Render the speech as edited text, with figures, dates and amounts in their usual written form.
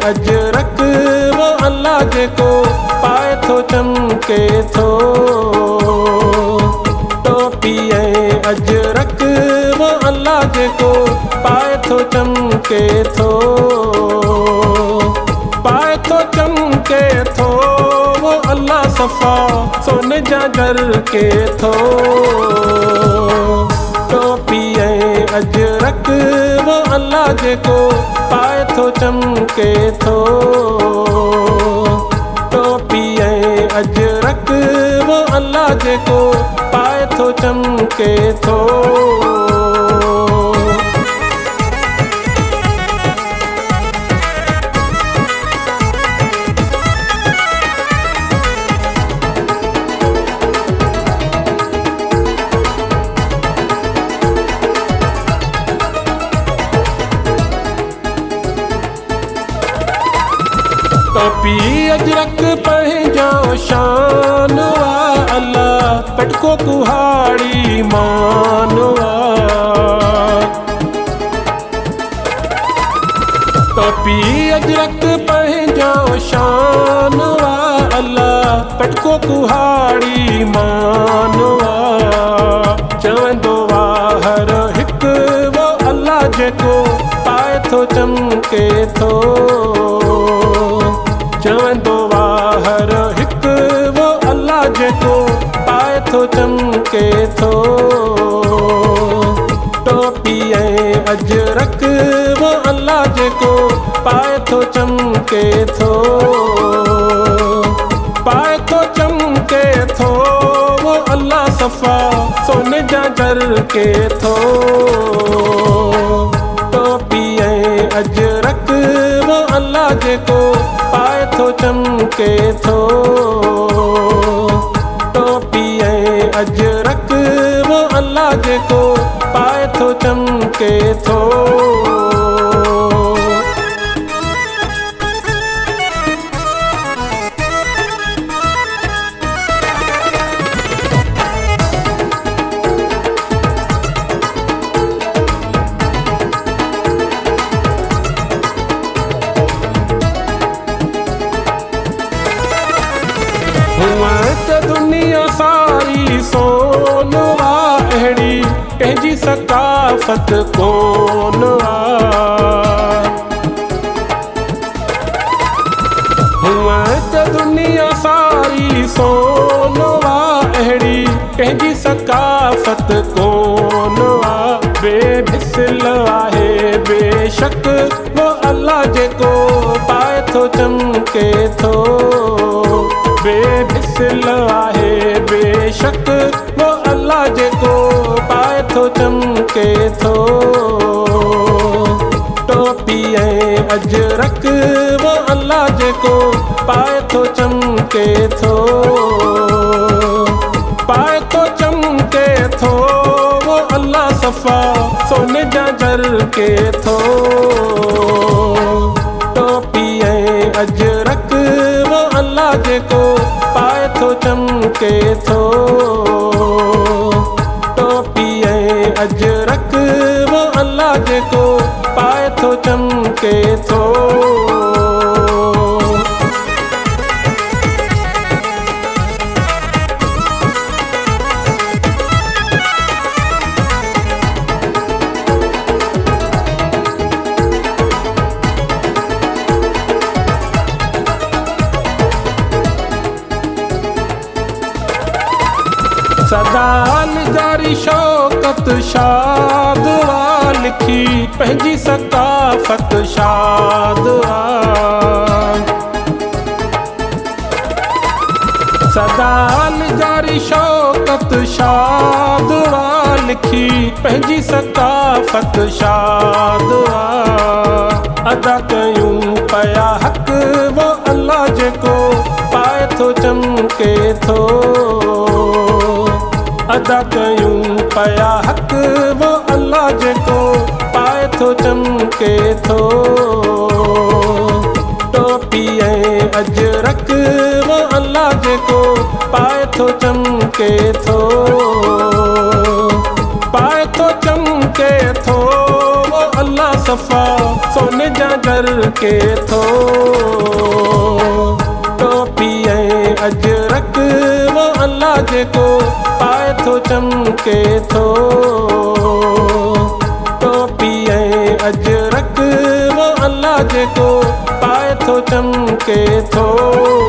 अजरक वो अल्लाह जेको पाए थो चमके थो। टोपी ऐं अजरक वो अल्लाह जेको पाए थो चमके थो। पाए थो चमके थो वो अल्लाह सफ़ा सोने जा घर के थो। टोपी ऐं अजरक वो अल्लाह जेको पाए थो चमके थो। टोपी ऐं अजरक वो अल्लाह जेको पाए थो चमके थो। टोपी अजरक पंहिंजो शान आ अल्लाह पटको कुहाड़ी मान आ। टोपी अजरक पंहिंजो शान आ अल्लाह पटको कुहाड़ी मान आ। चवंदो आ हर हिकु वो अल्लाह जेको पाए थो चमके थो। चवंदो आ हर हिकु वो अल्लाह जेको पाए थो चमके थो। टोपी ऐं अजरक वो अल्लाह जेको पाए थो चमके थो। पाए थो चमके थो वो अल्लाह सफ़ा सोने जा घर के थो। टोपी ऐं अजरक वो अल्लाह जेको पाए थो चमके थो। टोपी ऐं अजरक वो अल्लाह जेको पाए थो चमके थो। दुनिया सारी सोन आ अहिड़ी कंहिंजी सकाफ़त कोन आ। हूअं त दुनिया सारी सोन आ अहिड़ी कंहिंजी सकाफ़त कोन आ। बेमिसल आहे बेशक वो अल्लाह जेको पाए थो चमके थो। बेमिसल आहे बेशक वो अल्लाह जेको पाए थो चमके थो। टोपी ऐं अजरक वो अल्लाह जेको पाए थो चमके थो। पाए थो चमके थो वो अल्लाह सफ़ा सोने जा घर के थो। टोपी ऐं अजरक वो अल्लाह जेको पाए थो चमके थो। टोपी ऐं अजरक वो अल्लाह जेको पाए थो चमके थो। सदा निगारी शौकत शाद आ लिखी पंहिंजी सकाफ़त शाद आ। सदा निगारी शौकत शाद आ लिखी पंहिंजी सकाफ़त शाद आ। अदा कयूं पया हक़ वो अल्लाह जेको पाए थो चमके थो। अदा कयूं पया हक़ वो अल्लाह जेको पाए थो चमके थो। टोपी ऐं अजरक वो अल्लाह जेको पाए थो चमके थो। पाए थो चमके थो वो अल्लाह मुस्तफ़ा सोने जा घर के थो। टोपी ऐं अजरक वो अल्लाह जेको पाए थो चमके थो। टोपी ऐं अजरक वो अल्लाह जेको पाए थो चमके थो।